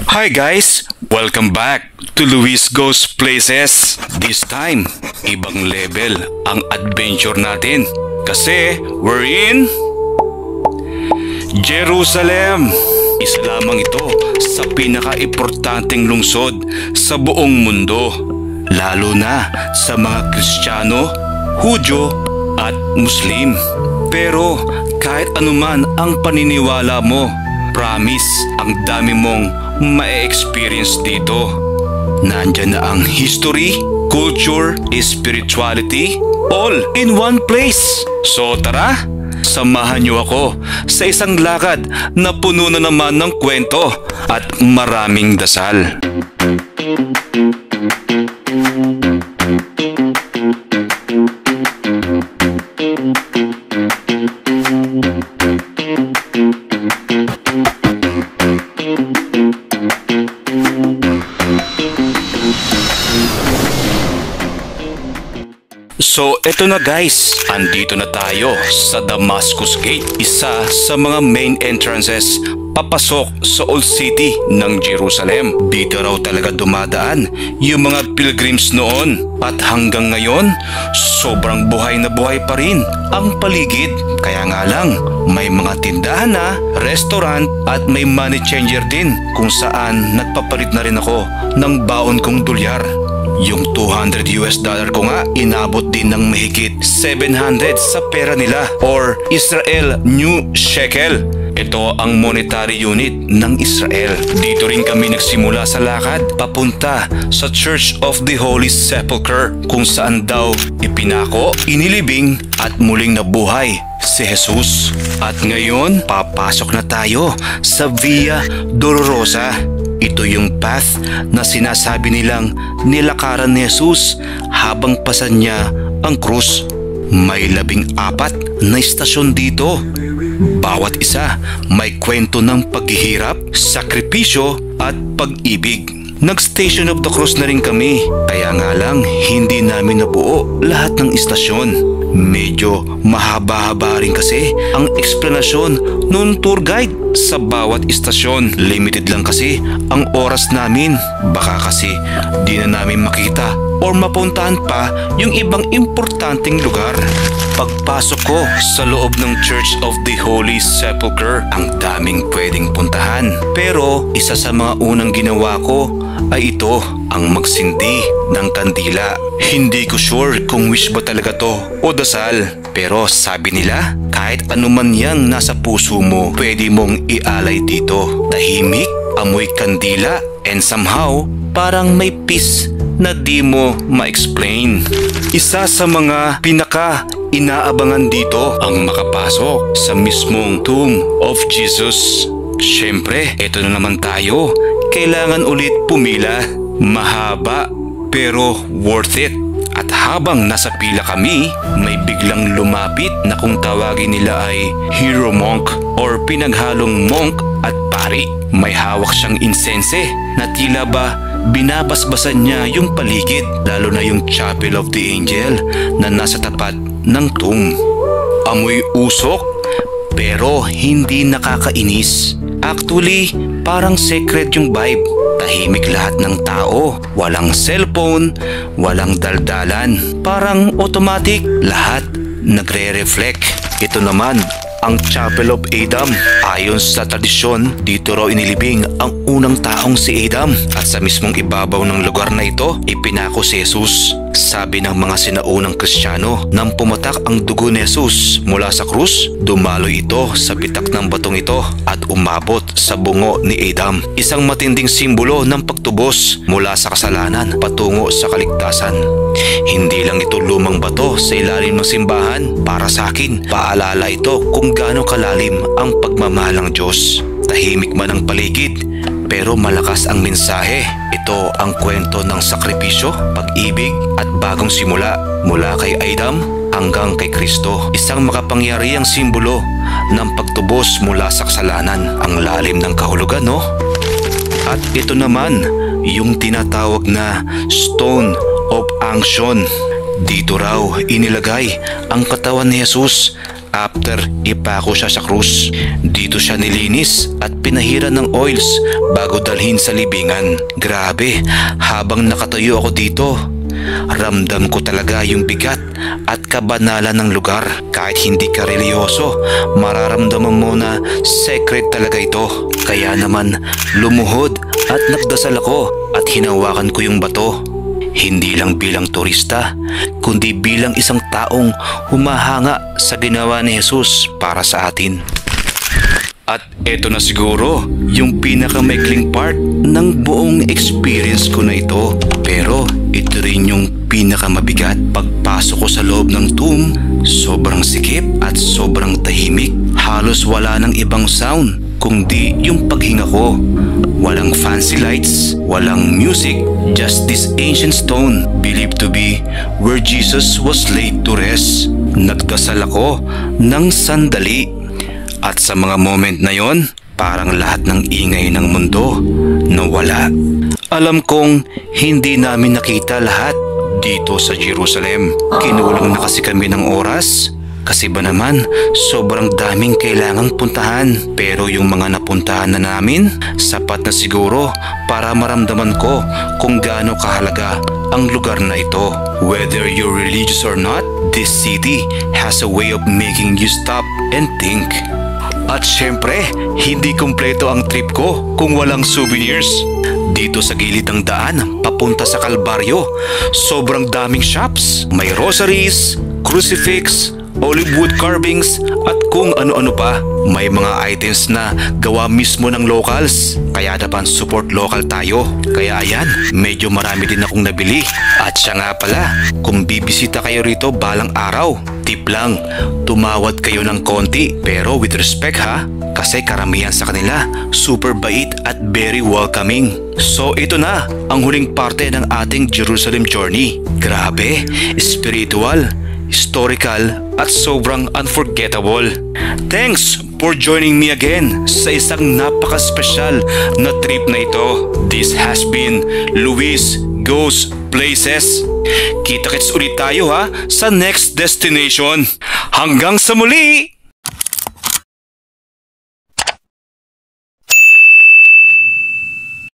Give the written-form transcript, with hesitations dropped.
Hi guys! Welcome back to Luis Goes Places. This time, ibang level ang adventure natin. Kasi we're in Jerusalem. Isa lamang ito sa pinaka-importanteng lungsod sa buong mundo. Lalo na sa mga Kristiyano, Hudyo at Muslim. Pero kahit anuman ang paniniwala mo, promise ang dami mong ma-experience dito. Nandyan na ang history, culture, spirituality, all in one place. So tara, samahan niyo ako sa isang lakad na puno na naman ng kwento at maraming dasal. So eto na guys, andito na tayo sa Damascus Gate, isa sa mga main entrances papasok sa Old City ng Jerusalem. Dito raw talaga dumadaan yung mga pilgrims noon at hanggang ngayon sobrang buhay na buhay pa rin ang paligid. Kaya nga lang may mga tindahan na, restaurant at may money changer din kung saan nagpapalit na rin ako ng baon kong dolyar. Yung $200 ko nga inabot din ng mahigit 700 sa pera nila or Israel New Shekel. Ito ang monetary unit ng Israel. Dito rin kami nagsimula sa lakad papunta sa Church of the Holy Sepulchre kung saan daw ipinako, inilibing at muling nabuhay si Jesus. At ngayon papasok na tayo sa Via Dolorosa. Ito yung path na sinasabi nilang nilakaran ni Jesus habang pasan niya ang krus. May 14 na istasyon dito. Bawat isa may kwento ng paghihirap, sakripisyo at pag-ibig. Nag-Station of the Cross na rin kami, kaya nga lang hindi namin nabuo lahat ng istasyon. Medyo mahaba-haba rin kasi ang eksplanasyon ng tour guide sa bawat istasyon. Limited lang kasi ang oras namin. Baka kasi di na namin makita or mapuntahan pa yung ibang importanteng lugar. Pagpasok ko sa loob ng Church of the Holy Sepulchre, ang daming pwedeng puntahan. Pero isa sa mga unang ginawa ko ay ito, ang magsindi ng kandila. Hindi ko sure kung wish ba talaga to o dasal. Pero sabi nila, kahit anuman yang nasa puso mo, pwede mong ialay dito. Tahimik, amoy kandila, and somehow, parang may peace na di mo ma-explain. Isa sa mga pinaka-inaabangan dito ang makapasok sa mismong tomb of Jesus. Siyempre, eto na naman tayo. Kailangan ulit pumila. Mahaba pero worth it. At habang nasa pila kami, may biglang lumapit na kung tawagin nila ay hero monk or pinaghalong monk at pari. May hawak siyang insense na tila ba binabasbasan niya yung paligid, lalo na yung Chapel of the Angel na nasa tapat ng tomb. Amoy usok pero hindi nakakainis. Actually, parang secret yung vibe. Tahimik lahat ng tao, walang cellphone, walang daldalan. Parang automatic, lahat nagre-reflect. Ito naman ang Chapel of Adam. Ayon sa tradisyon, dito raw inilibing ang unang taong si Adam. At sa mismong ibabaw ng lugar na ito, ipinako si Jesus. Sabi ng mga sinaunang Kristiyano, nang pumatak ang dugo ni Jesus mula sa krus, dumaloy ito sa bitak ng batong ito at umabot sa bungo ni Adam. Isang matinding simbolo ng pagtubos mula sa kasalanan patungo sa kaligtasan. Hindi lang ito lumang bato sa ilalim ng simbahan. Para sa akin, paalala ito kung gaano kalalim ang pagmamahal ng Diyos. Tahimik man ang paligid, pero malakas ang mensahe. Ito ang kwento ng sakripisyo, pag-ibig at bagong simula mula kay Adam hanggang kay Kristo. Isang makapangyarihang simbolo ng pagtubos mula sa kasalanan. Ang lalim ng kahulugan, no? At ito naman yung tinatawag na Stone of Unction. Dito raw inilagay ang katawan ni Jesus after ipako siya sa krus. Dito siya nilinis at pinahiran ng oils bago dalhin sa libingan. Grabe, habang nakatayo ako dito, ramdam ko talaga yung bigat at kabanalan ng lugar. Kahit hindi ka reliyoso, mararamdaman mo na sacred talaga ito. Kaya naman lumuhod at nagdasal ako at hinawakan ko yung bato. Hindi lang bilang turista, kundi bilang isang taong humahanga sa ginawa ni Jesus para sa atin. At eto na siguro yung pinakamaikling part ng buong experience ko na ito. Pero ito rin yung pinakamabigat. Pagpasok ko sa loob ng tomb, sobrang sikip at sobrang tahimik. Halos wala ng ibang sound kundi yung paghinga ko. Walang fancy lights, walang music, just this ancient stone believed to be where Jesus was laid to rest. Nagdasal ako ng sandali at sa mga moment na yon, parang lahat ng ingay ng mundo nawala. Alam kong hindi namin nakita lahat dito sa Jerusalem. Kinulang na kasi kami ng oras. Kasi ba naman, sobrang daming kailangang puntahan. Pero yung mga napuntahan na namin, sapat na siguro para maramdaman ko kung gaano kahalaga ang lugar na ito. Whether you're religious or not, this city has a way of making you stop and think. At syempre, hindi kumpleto ang trip ko kung walang souvenirs. Dito sa gilid ng daan, papunta sa Kalbaryo, sobrang daming shops. May rosaries, crucifix, olive wood carvings at kung ano-ano pa. May mga items na gawa mismo ng locals. Kaya naman support local tayo. Kaya ayan, medyo marami din akong nabili. At siya nga pala, kung bibisita kayo rito balang araw, tip lang, tumawad kayo ng konti pero with respect ha. Kasi karamihan sa kanila, super bait at very welcoming. So ito na ang huling parte ng ating Jerusalem journey. Grabe, spiritual, historical at sobrang unforgettable. Thanks for joining me again sa isang napaka-special na trip na ito. This has been Luis Goes Places. Kita-kits ulit tayo ha sa next destination. Hanggang sa muli!